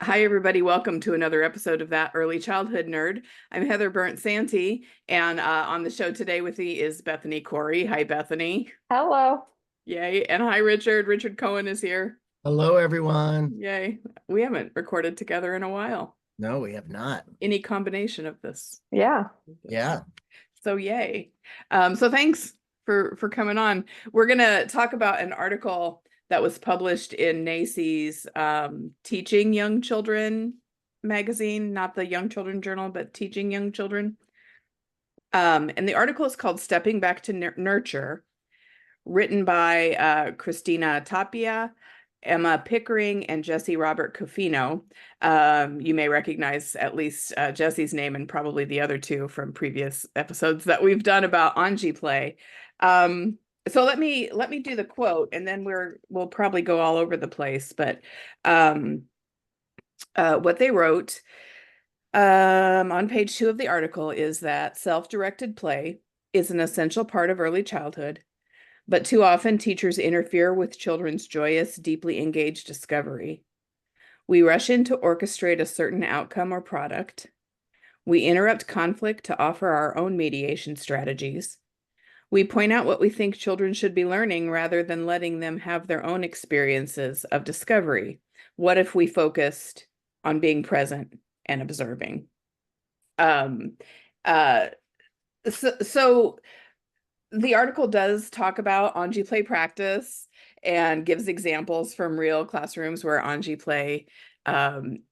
Hi, everybody. Welcome to another episode of That Early Childhood Nerd. I'm Heather Burnt Santee, and on the show today with me is Bethany Corrie. Hi, Bethany. Hello. Yay. And hi, Richard. Richard Cohen is here. Hello, everyone. Yay. We haven't recorded together in a while. No, we have not. Any combination of this. Yeah. Yeah. So yay. So thanks for coming on. We're going to talk about an article that was published in NACY's Teaching Young Children magazine, not the Young Children Journal, but Teaching Young Children. And the article is called Stepping Back to Nurture, written by Krystina Tapia, Emma Pickering, and Jesse Coffino. You may recognize at least Jesse's name and probably the other two from previous episodes that we've done about Anji play. So let me do the quote, and then we'll probably go all over the place. But what they wrote on page 2 of the article is that self-directed play is an essential part of early childhood, but too often teachers interfere with children's joyous, deeply engaged discovery. We rush in to orchestrate a certain outcome or product. We interrupt conflict to offer our own mediation strategies. We point out what we think children should be learning rather than letting them have their own experiences of discovery. What if we focused on being present and observing? So the article does talk about Anji play practice and gives examples from real classrooms where Anji play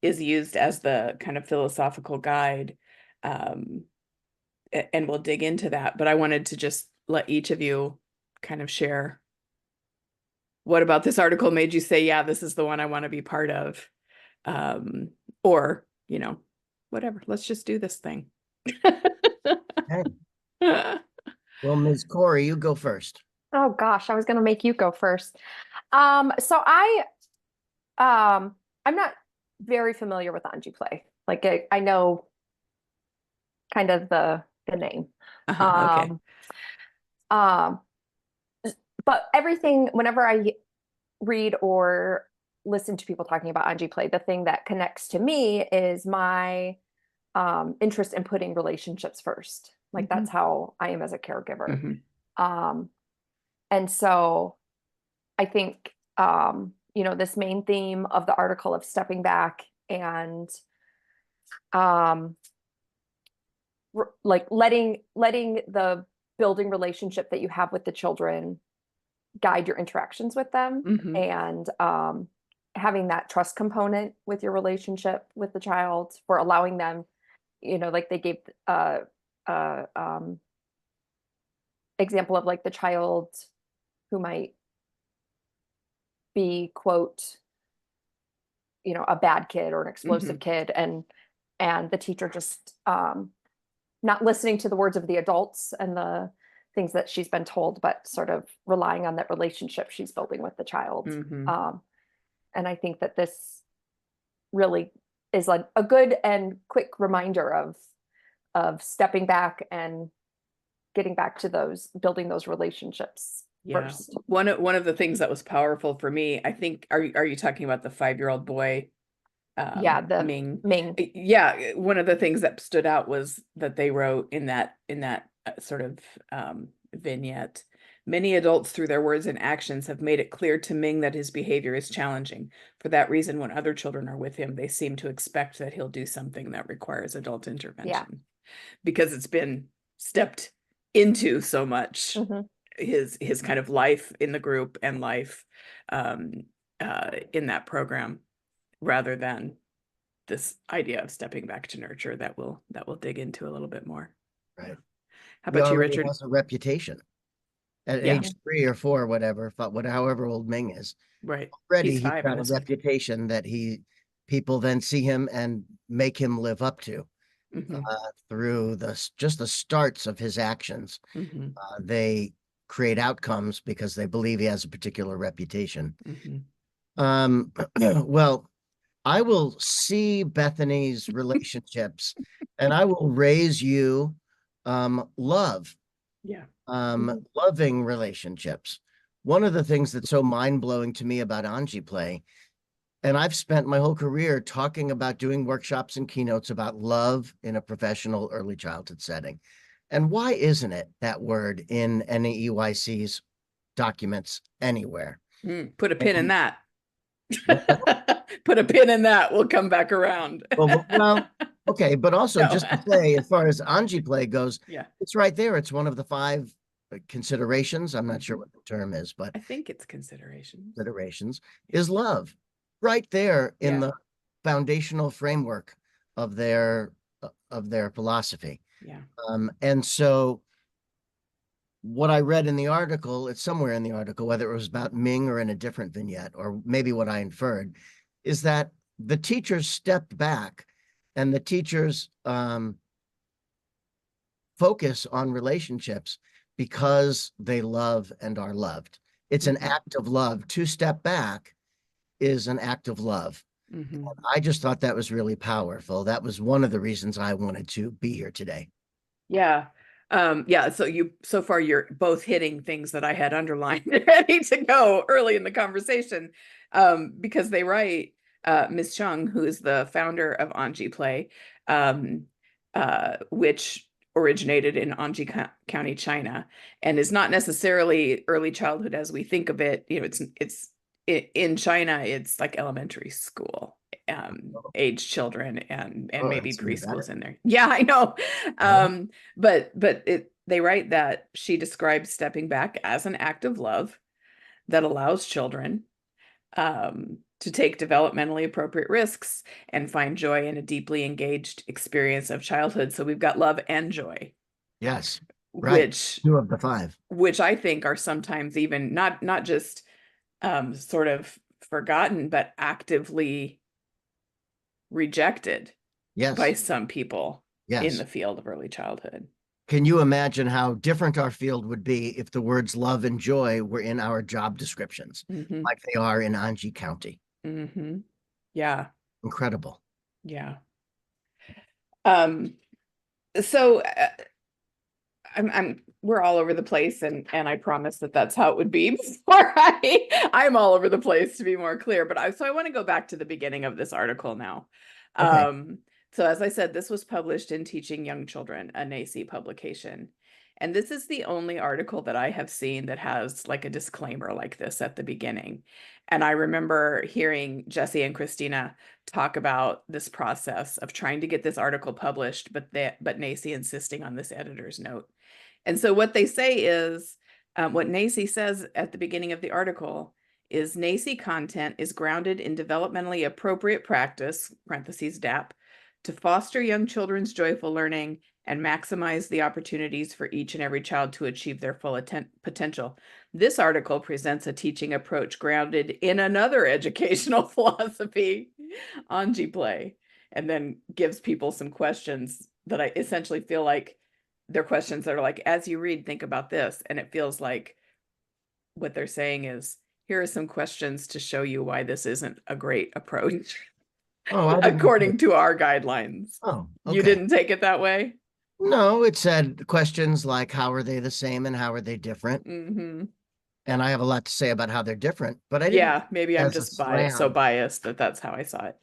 is used as the kind of philosophical guide. And we'll dig into that. But I wanted to just let each of you kind of share what about this article made you say, yeah, this is the one I want to be part of. Or, whatever, let's just do this thing. Okay. Well, Ms. Corrie, you go first. Oh gosh, I was gonna make you go first. So I'm not very familiar with Anji play. Like I know kind of the name. Okay. But everything, whenever I read or listen to people talking about Anji play, the thing that connects to me is my interest in putting relationships first. Like that's how I am as a caregiver. And so I think, this main theme of the article of stepping back and like letting the building relationship that you have with the children guide your interactions with them, and having that trust component with your relationship with the child, for allowing them, like they gave example of like the child who might be, quote, a bad kid or an explosive kid, and the teacher just not listening to the words of the adults and the things that she's been told, but sort of relying on that relationship she's building with the child. And I think that this really is like a good and quick reminder of stepping back and getting back to building those relationships first. One of the things that was powerful for me, I think, are you talking about the 5-year-old boy? The Ming. Yeah, one of the things that stood out was that they wrote in that sort of vignette, many adults through their words and actions have made it clear to Ming that his behavior is challenging. For that reason, when other children are with him, they seem to expect that he'll do something that requires adult intervention, because it's been stepped into so much. His kind of life in the group and life in that program, rather than this idea of stepping back to nurture that we'll dig into a little bit more. Right. How about you, Richard? He has a reputation at age 3 or 4, whatever, however old Ming is. Right. Already he's got a reputation that people then see him and make him live up to through the starts of his actions. They create outcomes because they believe he has a particular reputation. Well, I will see Bethany's relationships and I will raise you love. Loving relationships. One of the things that's so mind-blowing to me about Anji play, And I've spent my whole career talking about doing workshops and keynotes about love in a professional early childhood setting. And why isn't it that word in any EYC's documents anywhere? Put a pin in And that. what the- Put a pin in that. We'll come back around. well, okay, but also No. just to say, as far as Anji play goes, Yeah, it's right there. It's one of the 5 considerations. I'm not sure Mhm. what the term is, but I think it's consideration. considerations is love. Right there in Yeah. the foundational framework of their philosophy. Yeah. And so what I read in the article, it's somewhere in the article, whether it was about Ming or in a different vignette, or maybe what I inferred, is that the teachers stepped back and the teachers focus on relationships because they love and are loved. It's an Mhm. act of love. To step back is an act of love. Mhm. I just thought that was really powerful. That was one of the reasons I wanted to be here today. Yeah. Yeah, so far you're both hitting things that I had underlined ready to go early in the conversation. Because they write, Ms. Chung, who is the founder of Anji Play, which originated in Anji County, China, and is not necessarily early childhood as we think of it. You know, it's in China, it's like elementary school age children, and Oh, maybe that's even preschools better. in there. Yeah, I know. Yeah. But they write that she describes stepping back as an act of love that allows children to take developmentally appropriate risks and find joy in a deeply engaged experience of childhood. So we've got love and joy, Yes. Right. which 2 of the 5. I think are sometimes even not just sort of forgotten, but actively rejected by Yes. some people in the Yes. field of early childhood. Can you imagine how different our field would be if the words love and joy were in our job descriptions, Mm-hmm. like they are in Anji County? Mm-hmm. Yeah. Incredible. Yeah. Um, so we're all over the place, and I promise that that's how it would be before I'm all over the place, to be more clear. But I want to go back to the beginning of this article now. Okay. So as I said, this was published in Teaching Young Children, a NACE publication. And this is the only article that I have seen that has like a disclaimer like this at the beginning. And I remember hearing Jesse and Krystina talk about this process of trying to get this article published, but NACE insisting on this editor's note. And so what they say is, what NACE says at the beginning of the article is NACE content is grounded in developmentally appropriate practice, parentheses DAP, to foster young children's joyful learning and maximize the opportunities for each and every child to achieve their full potential. This article presents a teaching approach grounded in another educational philosophy, Anji Play, and then gives people some questions that I essentially feel like they're questions that are like, as you read, think about this. And it feels like what they're saying is, here are some questions to show you why this isn't a great approach. Oh, I didn't. According to our guidelines. Oh, okay. You didn't take it that way? No, it said questions like, how are they the same and how are they different? Mm-hmm. And I have a lot to say about how they're different, but I didn't Yeah, maybe I'm as a just so slam. biased that that's how I saw it.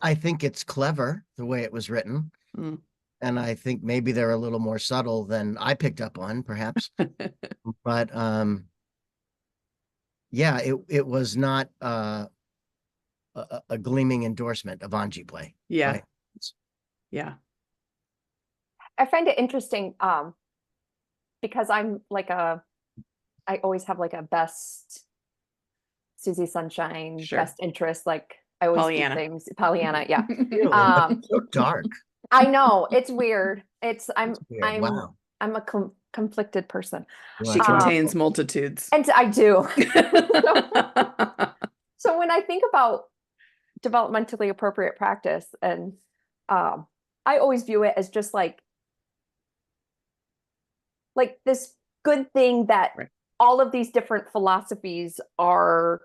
I think it's clever the way it was written. Mm. And I think maybe they're a little more subtle than I picked up on, perhaps. But yeah, it was not a gleaming endorsement of Anji Play. Yeah. Right? Yeah. I find it interesting because I'm like I always have like a best Susie Sunshine, Sure. best interest. Like I always Pollyanna. do things. Pollyanna, yeah. Ew, so dark. I know it's weird. I'm Weird. Wow. I'm a conflicted person. Well, She that's right. contains multitudes. And I do. So when I think about developmentally appropriate practice, and I always view it as just like this good thing that Right. all of these different philosophies are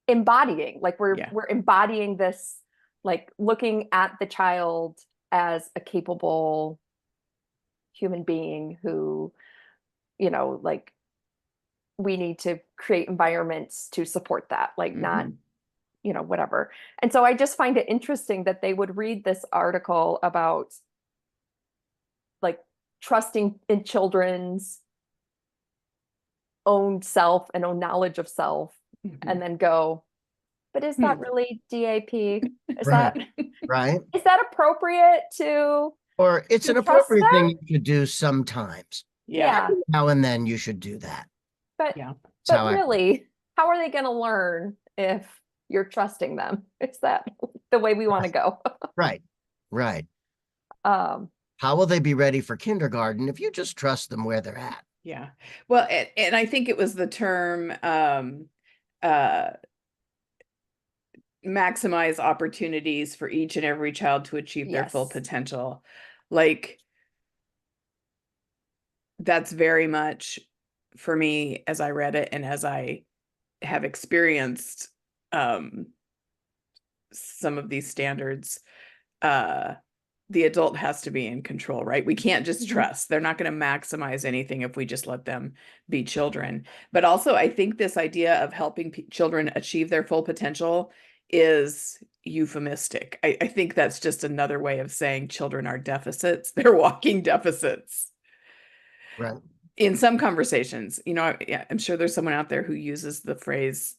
embodying. Like we're embodying this, like looking at the child as a capable human being who, you know, like we need to create environments to support that, like not you know, whatever. And so I just find it interesting that they would read this article about like trusting in children's own self and own knowledge of self, and then go, but is that really DAP? Is Right. that Right. is that appropriate to Or it's an trust appropriate thing them? you should do sometimes. Yeah. Now and then you should do that. But Yeah. That's how but I, really, how are they going to learn if you're trusting them? Is that the way we want to go? right. Right. Um, How will they be ready for kindergarten if you just trust them where they're at? Yeah. Well, and I think it was the term uh maximize opportunities for each and every child to achieve their full yes. potential. Like that's very much for me as I read it and as I have experienced some of these standards, the adult has to be in control, right? We can't just trust. They're not going to maximize anything if we just let them be children. But also, I think this idea of helping children achieve their full potential is euphemistic. I think that's just another way of saying children are deficits. They're walking deficits. Right. In some conversations, you know, I'm sure there's someone out there who uses the phrase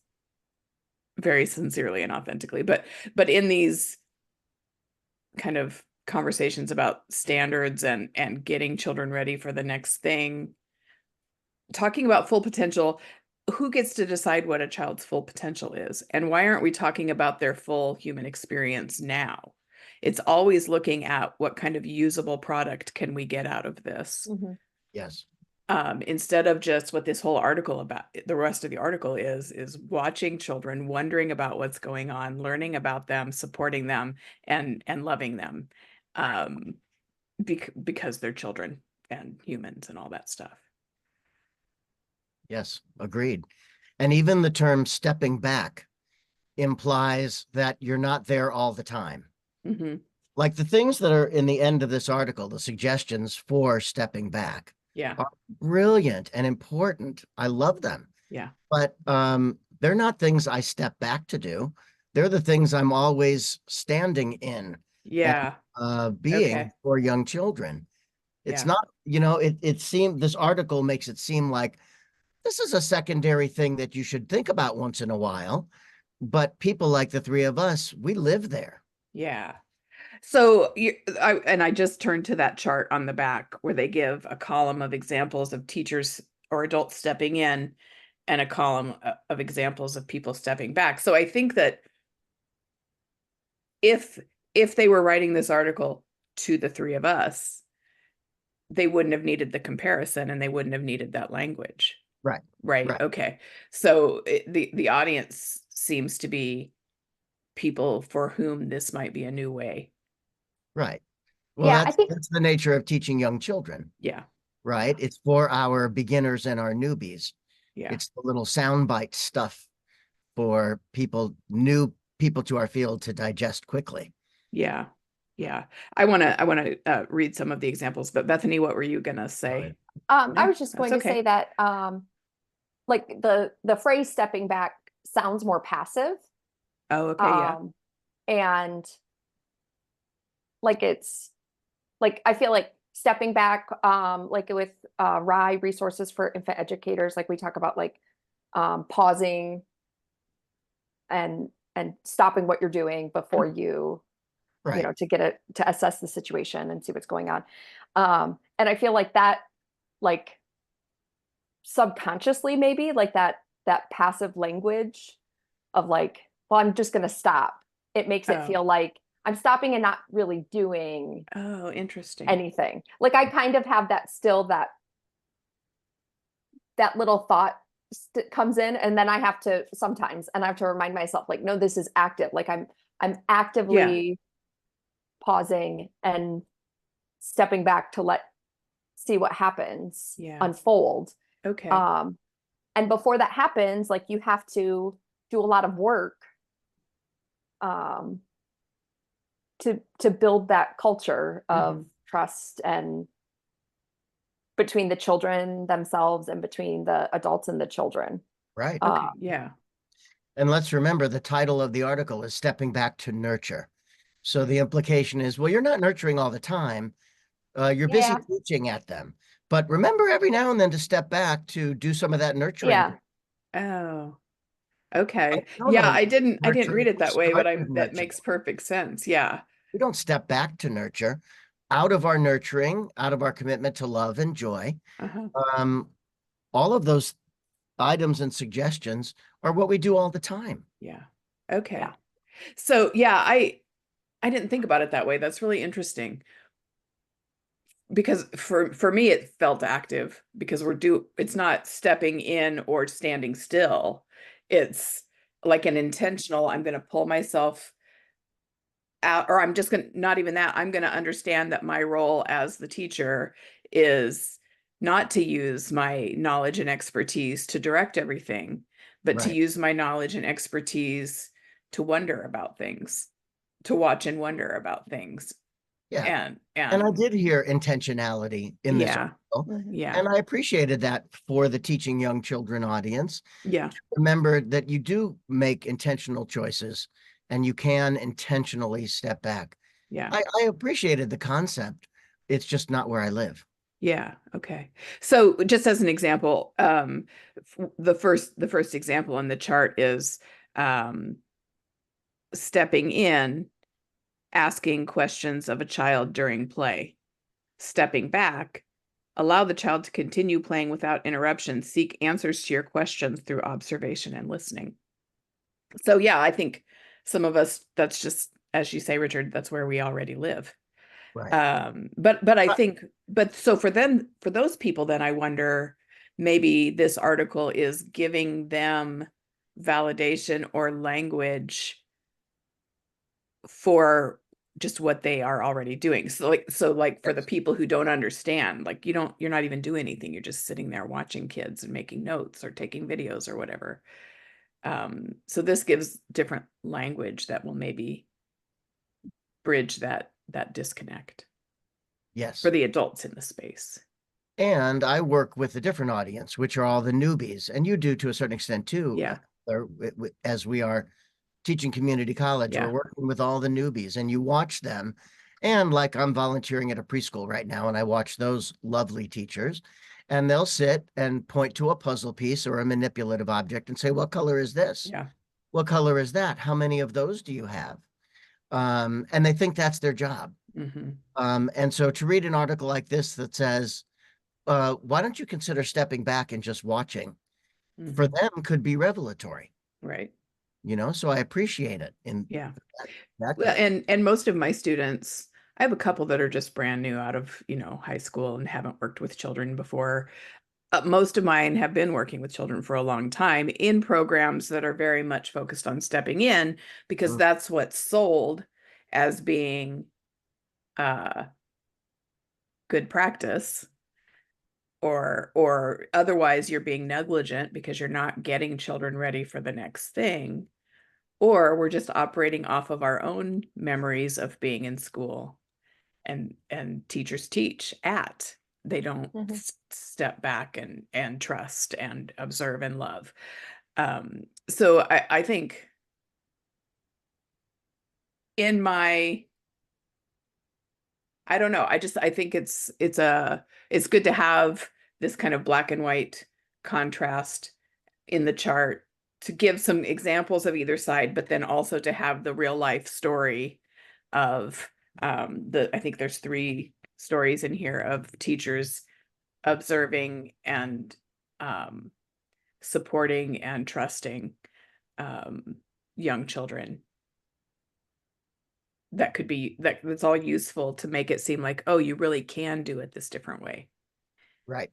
very sincerely and authentically, but in these kind of conversations about standards and getting children ready for the next thing, talking about full potential, who gets to decide what a child's full potential is, and why aren't we talking about their full human experience now? It's always looking at what kind of usable product can we get out of this. Yes. Instead of just what this whole article about, the rest of the article is watching children, wondering about what's going on, learning about them, supporting them, and loving them, because they're children and humans and all that stuff. Yes. Agreed. And even the term stepping back implies that you're not there all the time. Like the things that are in the end of this article, the suggestions for stepping back, are brilliant and important. I love them. Yeah. But they're not things I step back to do. They're the things I'm always standing in. Yeah. And, being for young children. It's not, you know, it seemed, this article makes it seem like this is a secondary thing that you should think about once in a while. But people like the three of us, we live there. Yeah. So I just turned to that chart on the back where they give a column of examples of teachers or adults stepping in and a column of examples of people stepping back. So I think that if they were writing this article to the three of us, they wouldn't have needed the comparison and they wouldn't have needed that language. Right. Right. Okay. So the audience seems to be people for whom this might be a new way. Right. Well, Yeah, that's the nature of teaching young children. Yeah. Right. It's for our beginners and our newbies. Yeah. It's the little soundbite stuff for new people to our field to digest quickly. Yeah. Yeah. I want to read some of the examples, but Bethany, what were you going to say? I was just going to say that like the phrase stepping back sounds more passive. Oh, okay. Yeah. And like it's like I feel like stepping back, like with RIE resources for infant educators, like we talk about like pausing and stopping what you're doing before you Right. you know, to assess the situation and see what's going on. And I feel like that, like subconsciously, maybe like that passive language of like, well, I'm just going to stop. It makes it feel like I'm stopping and not really doing interesting anything. Like I kind of have that still that little thought comes in, and then I have to sometimes, and I have to remind myself like, no, this is active. Like I'm actively pausing and stepping back to see what happens unfold. Okay. And before that happens, like you have to do a lot of work to build that culture of trust and between the children themselves and between the adults and the children. Right. Okay. Yeah. And let's remember the title of the article is Stepping Back to Nurture. So the implication is, well, you're not nurturing all the time. You're busy Yeah. teaching at them. But remember every now and then to step back to do some of that nurturing. Yeah. Oh, okay. No, Yeah, no, I didn't nurturing read it that way, but start with that nurture. makes perfect sense. Yeah. We don't step back to nurture. Out of our nurturing, out of our commitment to love and joy, Uh-huh. all of those items and suggestions are what we do all the time. Yeah. Okay. Yeah. So yeah, I didn't think about it that way. That's really interesting. Because for me it felt active because it's not stepping in or standing still. It's like an intentional, I'm going to pull myself out, or I'm just going to, not even that, I'm going to understand that my role as the teacher is not to use my knowledge and expertise to direct everything, but to Right. use my knowledge and expertise to wonder about things, to watch and wonder about things. Yeah. And I did hear intentionality in this yeah, article, yeah, and I appreciated that for the teaching young children audience. yeah, Remember that you do make intentional choices and you can intentionally step back. yeah. I appreciated the concept. It's just not where I live. Yeah. Okay. So just as an example, the first example on the chart is um, stepping in, asking questions of a child during play. Stepping back, allow the child to continue playing without interruption. Seek answers to your questions through observation and listening. So yeah, I think some of us, that's just, as you say, Richard, that's where we already live. Right. But I think, but so for them, for those people, then I wonder, maybe this article is giving them validation or language for just what they are already doing. So like for the people who don't understand, like you're not even doing anything. You're just sitting there watching kids and making notes or taking videos or whatever. So this gives different language that will maybe bridge that disconnect Yes. for the adults in the space. And I work with a different audience, which are all the newbies, and you do to a certain extent too. Yeah. As we are teaching community college, Yeah. we're working with all the newbies, and you watch them. And like I'm volunteering at a preschool right now, and I watch those lovely teachers, and they'll sit and point to a puzzle piece or a manipulative object and say, "What color is this? Yeah. What color is that? How many of those do you have?" And they think that's their job. Mm-hmm. And so to read an article like this that says, why don't you consider stepping back and just watching? Mm-hmm. For them could be revelatory. Right. So I appreciate it. Yeah. That Well, and most of my students, I have a couple that are just brand new out of, high school and haven't worked with children before. Most of mine have been working with children for a long time in programs that are very much focused on stepping in, because that's what's sold as being good practice, or otherwise you're being negligent because you're not getting children ready for the next thing, or we're just operating off of our own memories of being in school, and teachers teach at, they don't step back and trust and observe and love. So I think in my, I don't know, I think it's good to have this kind of black and white contrast in the chart to give some examples of either side, but then also to have the real life story of I think there's 3 stories in here of teachers observing and supporting and trusting young children. That's all useful to make it seem like, oh, you really can do it this different way. Right.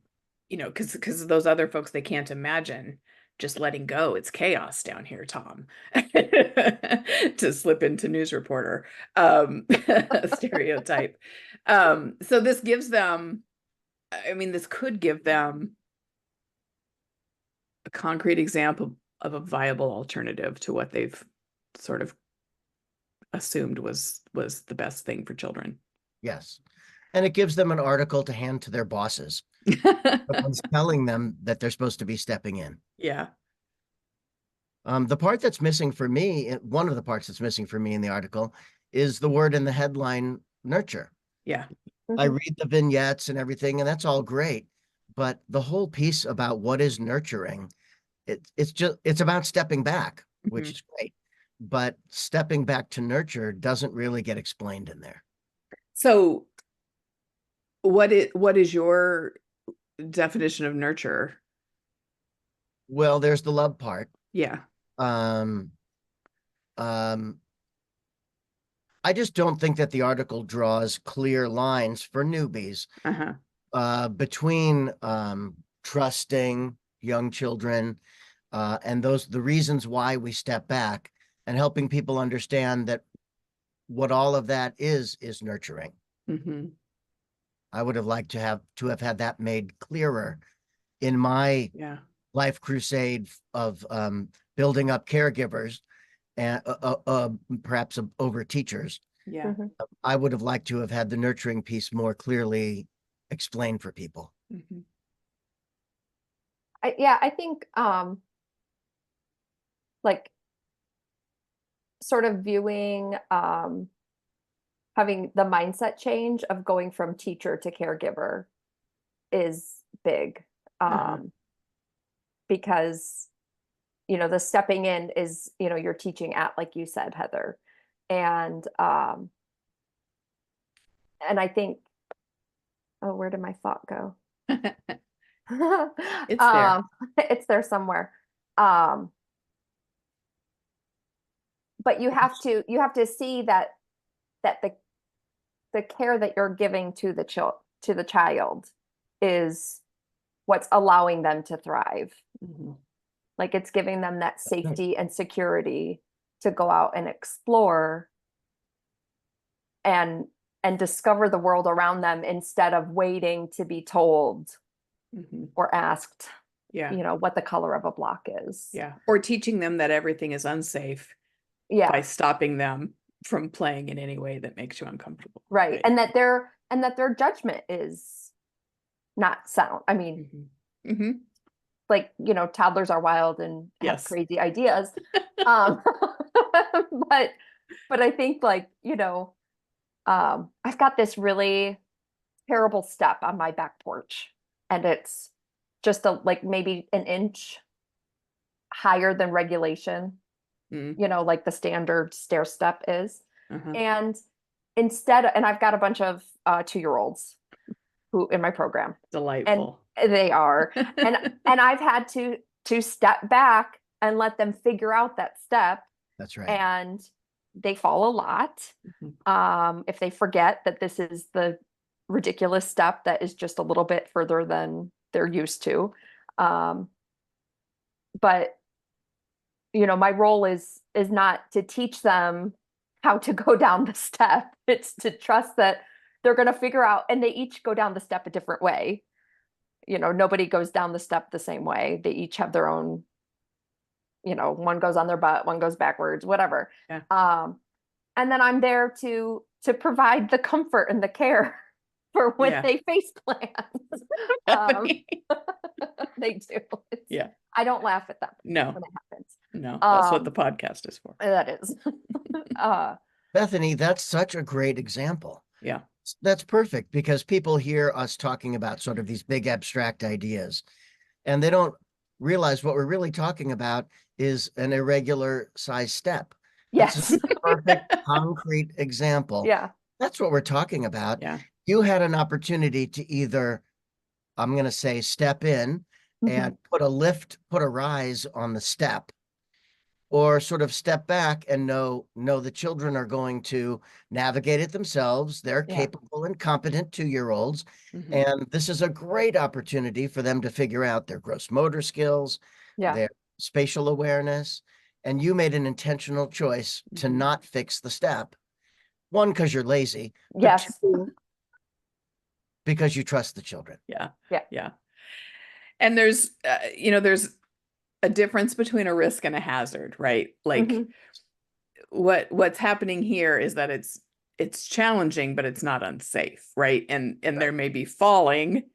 Because those other folks, they can't imagine just letting go. It's chaos down here, Tom, to slip into news reporter stereotype. So this gives them, this could give them a concrete example of a viable alternative to what they've sort of assumed was the best thing for children. Yes. And it gives them an article to hand to their bosses. Someone's telling them that they're supposed to be stepping in. Yeah. The part that's missing for me, one of the parts that's missing for me in the article is the word in the headline, nurture. Yeah. I Mhm. read the vignettes and everything, and that's all great. But the whole piece about what is nurturing, it's about stepping back, which Mhm. is great. But stepping back to nurture doesn't really get explained in there. So what is your definition of nurture? Well, there's the love part. Yeah. Um, um, I just don't think that the article draws clear lines for newbies Uh-huh. between trusting young children and the reasons why we step back, and helping people understand that what all of that is nurturing. Mm-hmm. I would have liked to have had that made clearer in my Yeah. life crusade of building up caregivers and perhaps over teachers. Yeah. Mhm. I would have liked to have had the nurturing piece more clearly explained for people. Mm-hmm. I think like sort of viewing having the mindset change of going from teacher to caregiver is big. Uh-huh. Because the stepping in is, you're teaching at, like you said, Heather. And I think, oh, where did my thought go? It's there. It's there somewhere. Um, but you have to see that the care that you're giving to the child is what's allowing them to thrive. Mm-hmm. Like, it's giving them that safety and security to go out and explore and discover the world around them, instead of waiting to be told Mm-hmm. or asked, Yeah. what the color of a block is. Yeah. Or teaching them that everything is unsafe by Yeah, stopping them from playing in any way that makes you uncomfortable. right. And that their judgment is not sound. I mean, Mm-hmm. Mm-hmm. like, toddlers are wild and have Yes. crazy ideas. Um, but I think, like, I've got this really terrible step on my back porch, and it's just like maybe an inch higher than regulation, Mm. like the standard stair step is. Uh-huh. And and I've got a bunch of 2-year-olds who in my program, and Delightful. they are, and I've had to step back and let them figure out that step, That's right. and they fall a lot. Mhm. If they forget that this is the ridiculous step that is just a little bit further than they're used to. But my role is not to teach them how to go down the step. It's to trust that they're going to figure out, and they each go down the step a different way. Nobody goes down the step the same way. They each have their own, one goes on their butt, one goes backwards, whatever. Yeah. And then I'm there to provide the comfort and the care for when Yeah. they face plans. Bethany. They do. Yeah. I don't laugh at them No. when it happens. No. That's what the Um, podcast is for. That is. Bethany, that's such a great example. Yeah. That's perfect, because people hear us talking about sort of these big abstract ideas, and they don't realize what we're really talking about is an irregular size step. That's Yes. a perfect concrete example. Yeah. That's what we're talking about. Yeah. You had an opportunity to either, I'm going to say, step in and put a rise on the step, or sort of step back and know the children are going to navigate it themselves. They're Yeah. capable and competent 2-year-olds. Mhm. And this is a great opportunity for them to figure out their gross motor skills, Yeah. their spatial awareness. And you made an intentional choice to Mhm. not fix the step. One, because you're lazy, but Yes. two, because you trust the children. Yeah. Yeah. Yeah. And there's a difference between a risk and a hazard, right? Like Mhm. what's happening here is that it's challenging, but it's not unsafe, right? And there may be falling,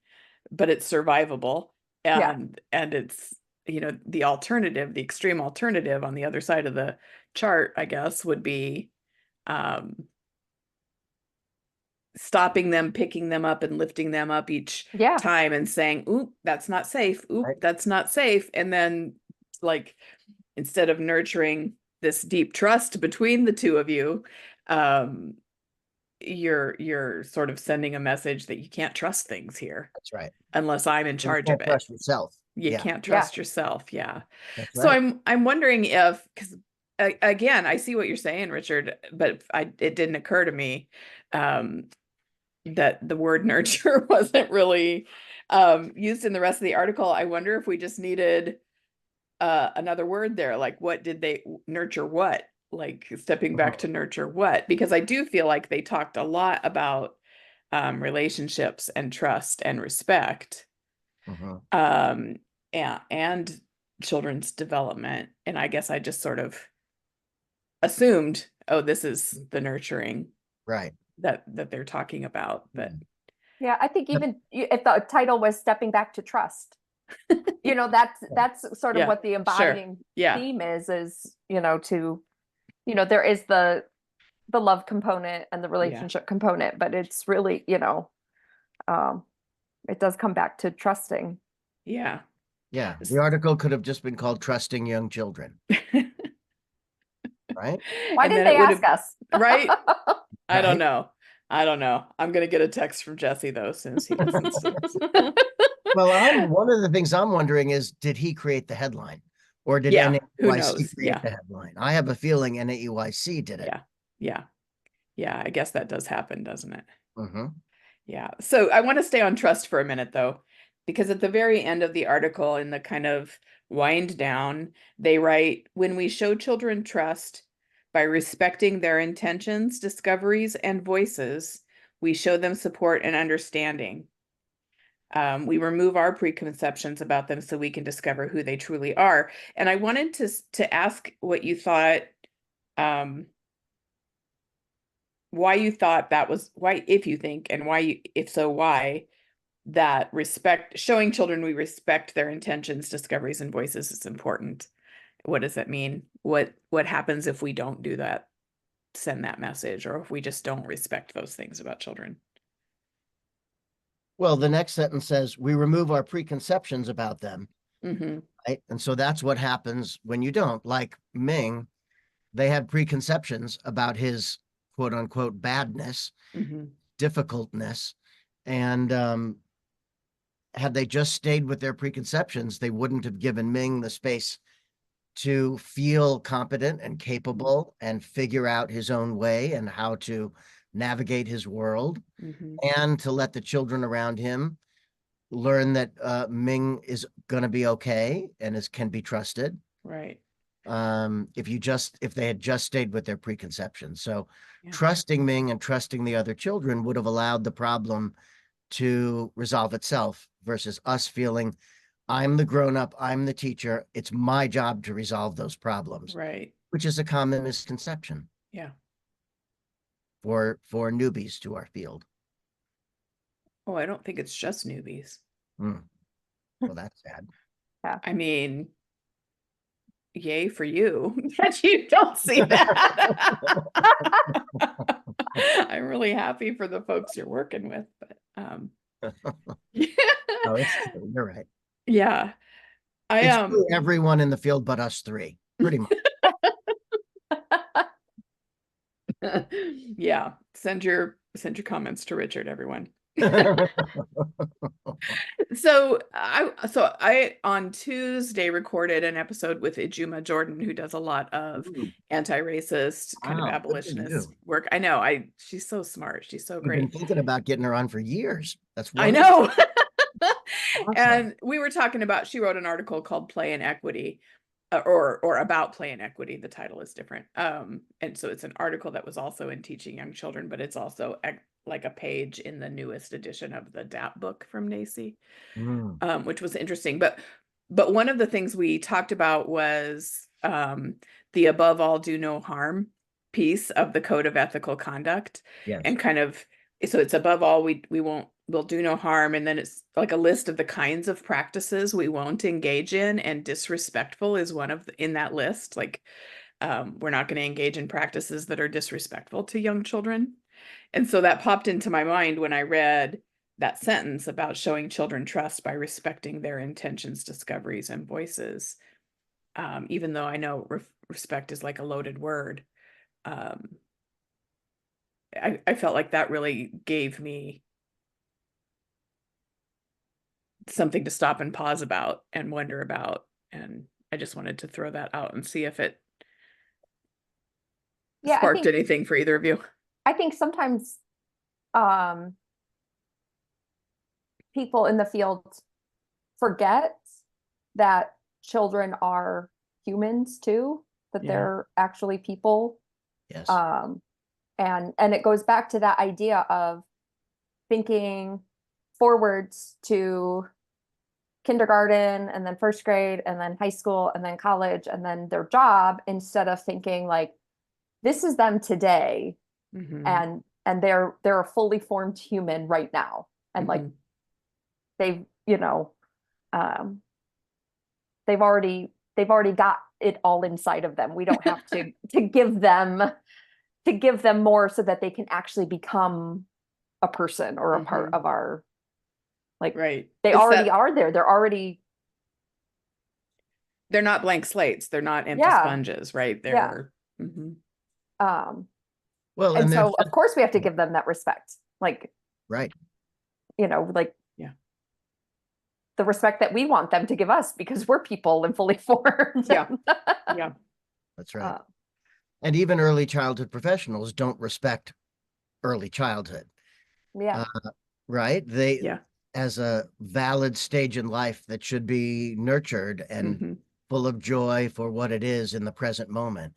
but it's survivable, Yeah. and the alternative, the extreme alternative on the other side of the chart, I guess, would be stopping them, picking them up and lifting them up each Yeah. time and saying, oop, that's not safe. Oop, Right. that's not safe. And then like, instead of nurturing this deep trust between the two of you, you're sort of sending a message that you can't trust things here That's right. unless I'm in You charge of can't it. trust yourself. You Yeah. can't trust yourself. Yeah. That's So right. I'm wondering if, because again, I see what you're saying, Richard, but it didn't occur to me that the word nurture wasn't really used in the rest of the article. I wonder if we just needed another word there, like what did they nurture what? Like stepping back to nurture what? Because I do feel like they talked a lot about relationships and trust and respect, and children's development. And I guess I just sort of assumed, oh, this is the nurturing Right. that they're talking about. But Yeah, I think even if the title was Stepping Back to Trust, that's sort of Yeah, what the embodying yeah, theme is, there is the love component and the relationship component, but it's really, it does come back to trusting. yeah. Yeah. The article could have just been called Trusting Young Children. Right? Why And didn't then it they would ask have- us? Right? I don't Right. know. I'm gonna get a text from Jesse though, as soon as he listens to this. Well, one of the things I'm wondering is, did he create the headline, or did Yeah, who NAEYC knows? create Yeah. the headline? I have a feeling NAEYC did it. Yeah. I guess that does happen, doesn't it? Mm-hmm. Yeah. So I want to stay on trust for a minute though, because at the very end of the article, in the kind of wind down, they write, when we show children trust by respecting their intentions, discoveries, and voices, we show them support and understanding. We remove our preconceptions about them so we can discover who they truly are. And I wanted to ask what you thought, why you thought that was, why, if you think, and why, if so, why that showing children we respect their intentions, discoveries, and voices is important. What does that mean? What happens if we don't do that, send that message, or if we just don't respect those things about children? Well, the next sentence says, we remove our preconceptions about them. Mm-hmm. Right? And so that's what happens when you don't. Like Ming, they had preconceptions about his quote unquote badness, difficultness. And had they just stayed with their preconceptions, they wouldn't have given Ming the space to feel competent and capable and figure out his own way and how to navigate his world, and to let the children around him learn that Ming is going to be okay and can be trusted. Right. If they had just stayed with their preconceptions. So trusting Ming and trusting the other children would have allowed the problem to resolve itself, versus us feeling, I'm the grown-up, I'm the teacher, it's my job to resolve those problems. Right. Which is a common misconception. Yeah. For newbies to our field. Oh, I don't think it's just newbies. Well, that's sad. Yeah. I mean, yay for you that you don't see that. I'm really happy for the folks you're working with, but Oh, it's true. You're right. Yeah. It's everyone in the field but us three, pretty much. Yeah. Send your comments to Richard, everyone. So I on Tuesday recorded an episode with Ijuma Jordan, who does a lot of anti-racist kind of Wow, good for abolitionist you. work. I know, she's so smart. She's so We've great. been thinking about getting her on for years. That's I wonderful. know. Awesome. And we were talking about, she wrote an article called Play and Equity, or about play and equity. The title is different. And so it's an article that was also in Teaching Young Children, but it's also like a page in the newest edition of the DAP book from NACY, which was interesting. But one of the things we talked about was the above all do no harm piece of the Code of Ethical Conduct. Yes. And kind of so it's above all, we'll do no harm. And then it's like a list of the kinds of practices we won't engage in, and disrespectful is one of in that list. Like, we're not going to engage in practices that are disrespectful to young children. And so that popped into my mind when I read that sentence about showing children trust by respecting their intentions, discoveries, and voices. Even though I know respect is like a loaded word, I felt like that really gave me something to stop and pause about and wonder about. And I just wanted to throw that out and see if it Yeah, sparked anything for either of you. I think sometimes people in the field forget that children are humans too, that Yeah. they're actually people. Yes. And it goes back to that idea of thinking forwards to kindergarten and then first grade and then high school and then college and then their job, instead of thinking like, this is them today, and they're a fully formed human right now, and like they've they've already got it all inside of them. We don't have to give them more so that they can actually become a person or a part of our, like, right. they already are there. They're not blank slates. They're not empty sponges, right? They're well, and so of course we have to give them that respect, like, right. Like, the respect that we want them to give us, because we're people and fully formed. Yeah. That's right. And even early childhood professionals don't respect early childhood. Right? They, as a valid stage in life that should be nurtured and full of joy for what it is in the present moment.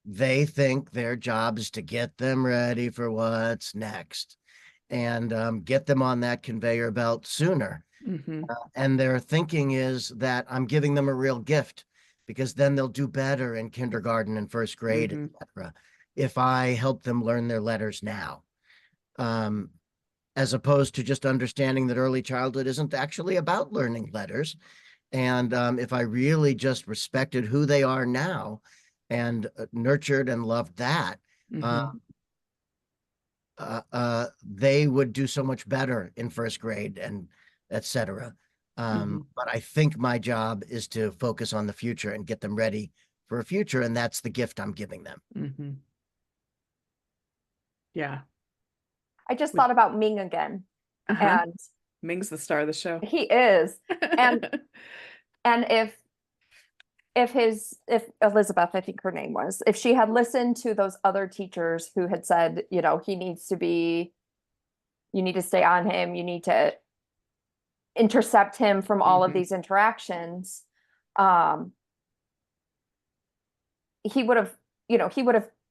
They think their job is to get them ready for what's next, and get them on that conveyor belt sooner. And their thinking is that I'm giving them a real gift, because then they'll do better in kindergarten and first grade, etc., if I help them learn their letters now. As opposed to just understanding that early childhood isn't actually about learning letters. And if I really just respected who they are now and nurtured and loved that, they would do so much better in first grade and etc. But I think my job is to focus on the future and get them ready for a future, and that's the gift I'm giving them. Yeah. I just thought about Ming again. And Ming's the star of the show. He is. And if Elizabeth, I think her name was, if she had listened to those other teachers who had said, you need to stay on him, you need to intercept him from all of these interactions, he would have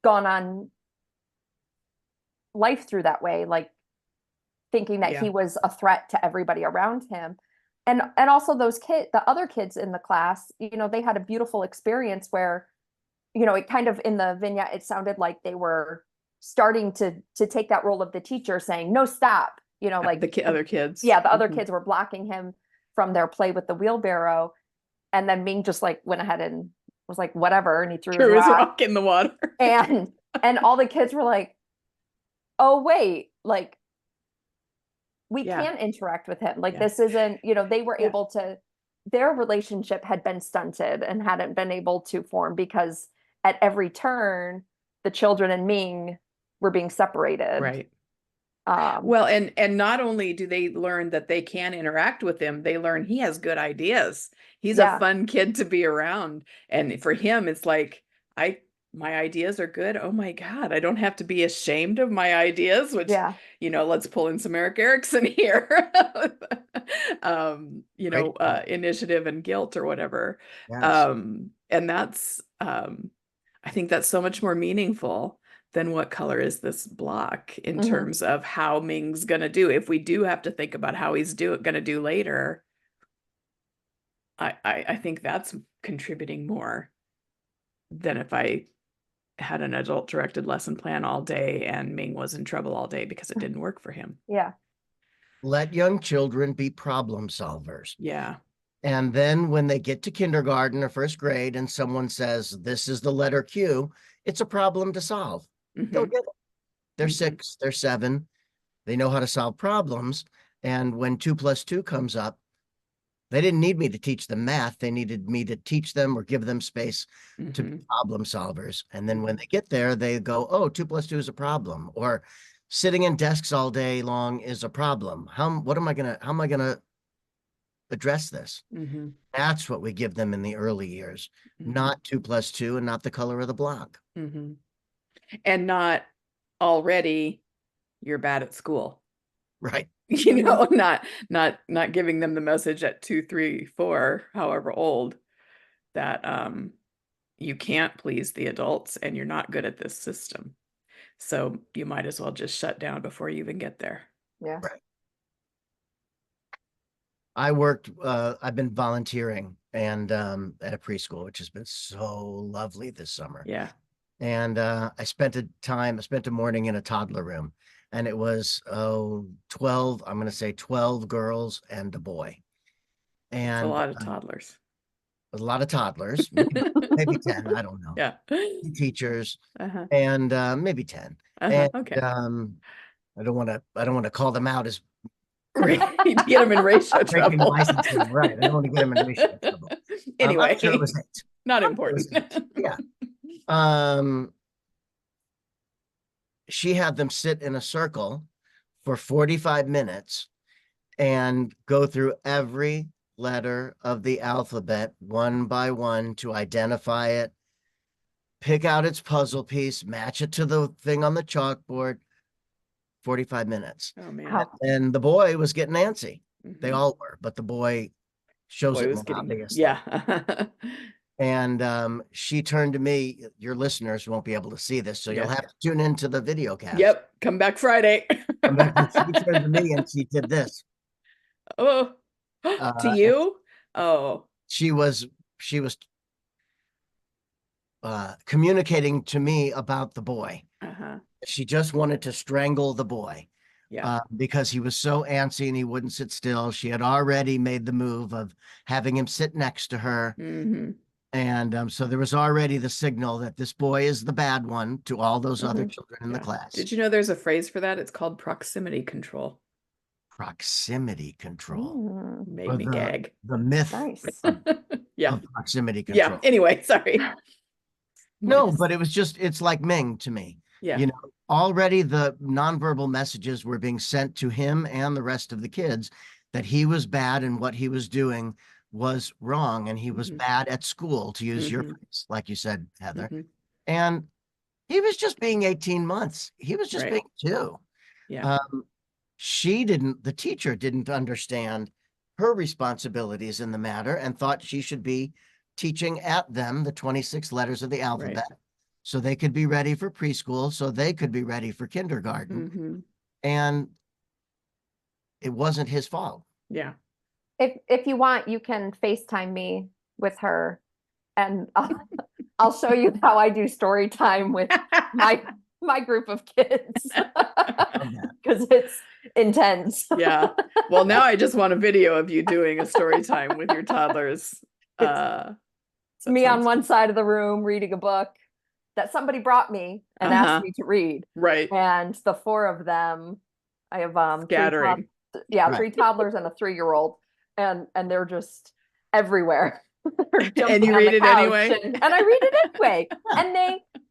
gone on life through that way, like thinking that he was a threat to everybody around him. And also those the other kids in the class, they had a beautiful experience where, it kind of, in the vignette, it sounded like they were starting to take that role of the teacher, saying, no, stop, like the other kids. Yeah, the other kids were blocking him from their play with the wheelbarrow. And then Ming just like went ahead and was like, whatever. And he threw his rock in the water. and all the kids were like, oh, wait, like, we can interact with him. Like, this isn't, they were able to, their relationship had been stunted and hadn't been able to form, because at every turn, the children and Ming were being separated. Right. Well, and not only do they learn that they can interact with him, they learn he has good ideas. He's a fun kid to be around. And for him, it's like, my ideas are good. Oh my God, I don't have to be ashamed of my ideas, which, let's pull in some Eric Erickson here, initiative and guilt or whatever. Yes. And that's, I think that's so much more meaningful than what color is this block in terms of how Ming's going to do. If we do have to think about how he's going to do later, I think that's contributing more than if I had an adult directed lesson plan all day, and Ming was in trouble all day because it didn't work for him. Yeah. Let young children be problem solvers. Yeah. And then when they get to kindergarten or first grade and someone says, this is the letter Q, it's a problem to solve. They'll get it. They're 6, they're 7. They know how to solve problems. And when 2 + 2 comes up, they didn't need me to teach them math. They needed me to teach them or give them space to be problem solvers. And then when they get there, they go, oh, 2 + 2 is a problem. Or sitting in desks all day long is a problem. How am I gonna address this? That's what we give them in the early years, not 2 + 2 and not the color of the block. And not already you're bad at school. Right. You know, not giving them the message at 2, 3, 4, however old, that you can't please the adults and you're not good at this system. So you might as well just shut down before you even get there. Yeah. Right. I've been volunteering and at a preschool, which has been so lovely this summer. Yeah. And I spent a morning in a toddler room, and it was 12, I'm going to say 12 girls and a boy. And a lot of toddlers. A lot of toddlers, maybe 10, I don't know. Yeah. Teachers, and maybe 10. And Okay. I don't want to call them out as to get them in ratio trouble. Licensing, right. I don't want to get them in ratio trouble. Anyway, sure it was 8. Not important. Yeah. She had them sit in a circle for 45 minutes and go through every letter of the alphabet one by one to identify it, pick out its puzzle piece, match it to the thing on the chalkboard. 45 minutes. Oh man. And the boy was getting antsy. They all were, but the boy shows it more obviously. Yeah. And she turned to me. Your listeners won't be able to see this, so you'll have to tune into the video cast. Yep. Come back Friday. She turned to me and she did this. Oh, to you? Oh. She was communicating to me about the boy. She just wanted to strangle the boy. Yeah. Because he was so antsy and he wouldn't sit still. She had already made the move of having him sit next to her. And so there was already the signal that this boy is the bad one to all those other children in the class. Did you know there's a phrase for that? It's called proximity control. Proximity control. Made me gag. The myth of proximity control. Yeah. Anyway, sorry. No, but it's like Ming to me. Yeah. You know, already the nonverbal messages were being sent to him and the rest of the kids that he was bad and what he was doing was wrong, and he was bad at school, to use your phrase, like you said, Heather. And he was just being 18 months. He was just being 2. Yeah. The teacher didn't understand her responsibilities in the matter and thought she should be teaching at them the 26 letters of the alphabet so they could be ready for preschool, so they could be ready for kindergarten. And it wasn't his fault. Yeah. If you want, you can FaceTime me with her, and I'll show you how I do story time with my group of kids, because it's intense. Yeah. Well, now I just want a video of you doing a story time with your toddlers. Me on one side of the room reading a book that somebody brought me and asked me to read. Right. And the 4 of them, I have scattering. 3 toddlers and a 3-year-old. And they're just everywhere. And you read it anyway. And I read it anyway.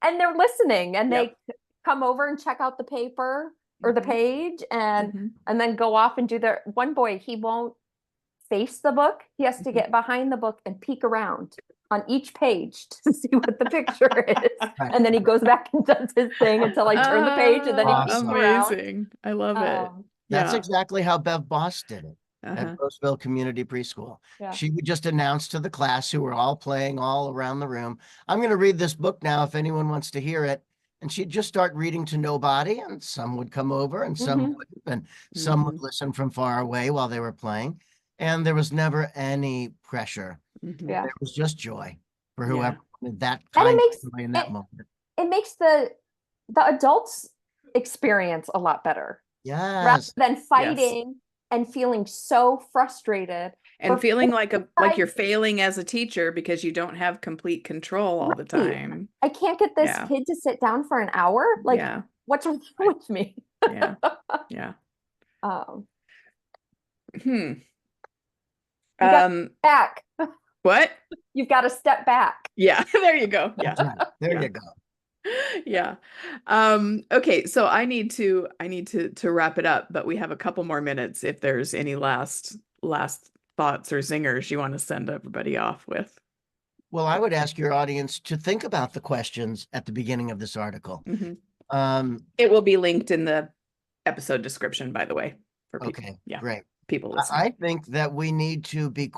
And they're listening, and they come over and check out the paper or the page, and then go off and do their. One boy, he won't face the book. He has to get behind the book and peek around on each page to see what the picture is. And then he goes back and does his thing until I turn the page, and then he peeks around. Amazing. I love it. That's exactly how Bev Boss did it. At Roseville Community Preschool. She would just announce to the class, who were all playing all around the room, I'm going to read this book now if anyone wants to hear it. And she'd just start reading to nobody, and some would come over and some wouldn't, and some would listen from far away while they were playing. And there was never any pressure. There was just joy for whoever wanted that kind of joy in that moment. it makes the adults experience a lot better rather Yes. than fighting and feeling so frustrated And for feeling like 45 you're failing as a teacher because you don't have complete control all the Right. time. I can't get this Yeah. kid to sit down for an hour. Like, Yeah. what's wrong with me? Yeah. Yeah. Um, Hmm. you got back. What? You've got to step back. Yeah, there you go. Yeah. That's right. There Yeah. you go. Yeah. Okay, so I need to wrap it up, but we have a couple more minutes if there's any last thoughts or zingers you want to send everybody off with. Well, I would ask your audience to think about the questions at the beginning of this article. It will be linked in the episode description, by the way, for people. Okay, Yeah. great. People listening. I think that we need to be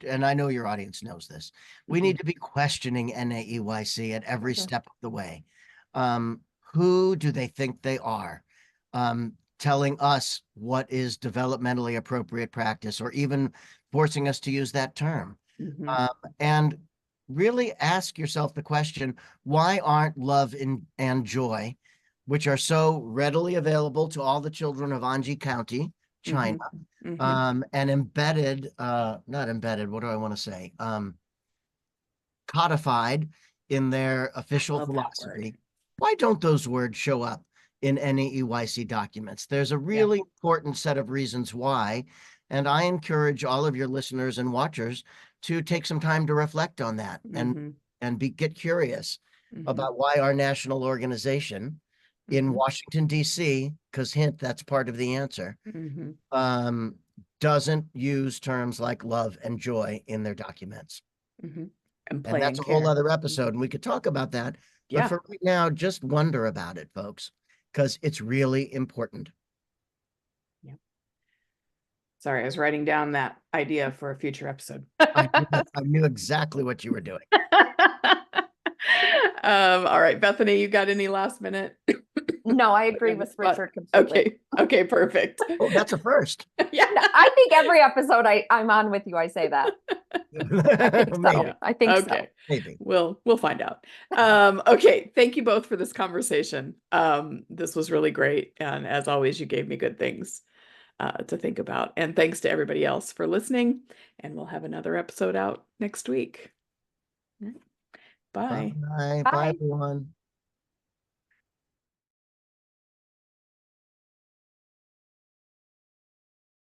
and I know your audience knows this. We need to be questioning NAEYC at every step of the way. Who do they think they are? Telling us what is developmentally appropriate practice, or even forcing us to use that term. And really ask yourself the question, why aren't love and joy, which are so readily available to all the children of Anji County, China, and embedded, not embedded, what do I want to say? Codified in their official philosophy. Why don't those words show up in NAEYC documents? There's a really important set of reasons why, and I encourage all of your listeners and watchers to take some time to reflect on that and get curious about why our national organization in Washington, D.C., because hint, that's part of the answer, doesn't use terms like love and joy in their documents. And that's a whole other episode, and we could talk about that. But for right now, just wonder about it, folks, because it's really important. Yeah. Sorry, I was writing down that idea for a future episode. I knew exactly what you were doing. All right, Bethany, you got any last minute? No, I agree with Richard completely. Okay, perfect. Oh, that's a first. Yeah. I think every episode I'm on with you, I say that. I think so. Maybe. I think so. Maybe. We'll find out. Okay, thank you both for this conversation. This was really great, and as always, you gave me good things to think about. And thanks to everybody else for listening, and we'll have another episode out next week. Bye. Bye, everyone.